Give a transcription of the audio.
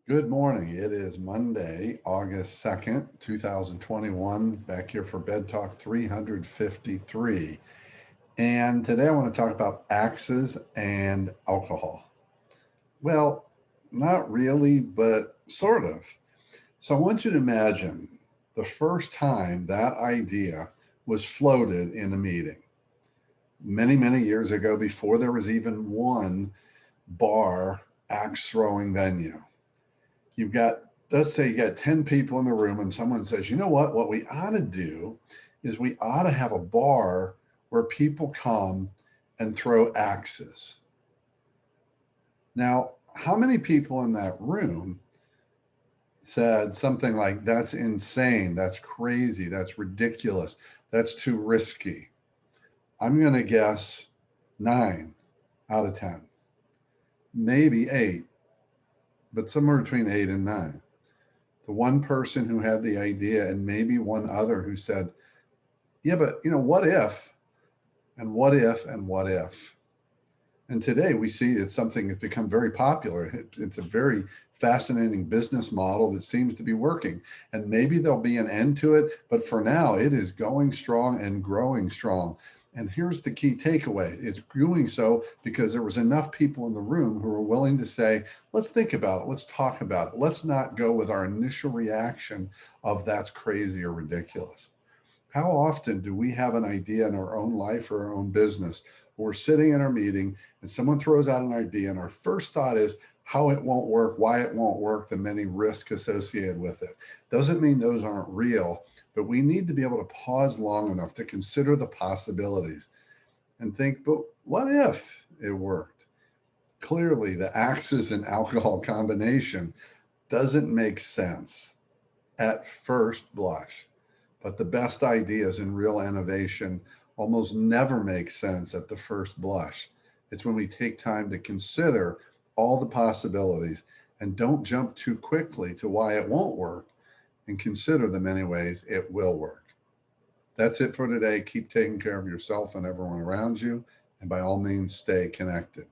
Good morning. It is Monday, August 2nd, 2021. Back here for Bed Talk 353. And today I want to talk about axes and alcohol. Well, not really, but sort of. So I want you to imagine the first time that idea was floated in a meeting many, many years ago before there was even one bar axe throwing venue. You've got, let's say you got 10 people in the room and someone says, you know what we ought to do is we ought to have a bar where people come and throw axes. Now, how many people in that room said something like, that's insane, that's crazy, that's ridiculous, that's too risky? I'm going to guess 9 out of 10, maybe 8, but somewhere between 8 and 9. The one person who had the idea, and maybe one other who said, yeah, but what if, and what if, and what if? And today we see it's something that's become very popular. It's a very fascinating business model that seems to be working. And maybe there'll be an end to it, but for now, it is going strong and growing strong. And here's the key takeaway: it's doing so because there was enough people in the room who were willing to say, let's think about it, let's talk about it, let's not go with our initial reaction of that's crazy or ridiculous. How often do we have an idea in our own life or our own business? We're sitting in our meeting and someone throws out an idea, and our first thought is how it won't work, why it won't work, the many risks associated with it. Doesn't mean those aren't real, but we need to be able to pause long enough to consider the possibilities and think, but what if it worked? Clearly, the axes and alcohol combination doesn't make sense at first blush. But the best ideas in real innovation almost never make sense at the first blush. It's when we take time to consider all the possibilities and don't jump too quickly to why it won't work, and consider the many ways it will work. That's it for today. Keep taking care of yourself and everyone around you, and by all means, stay connected.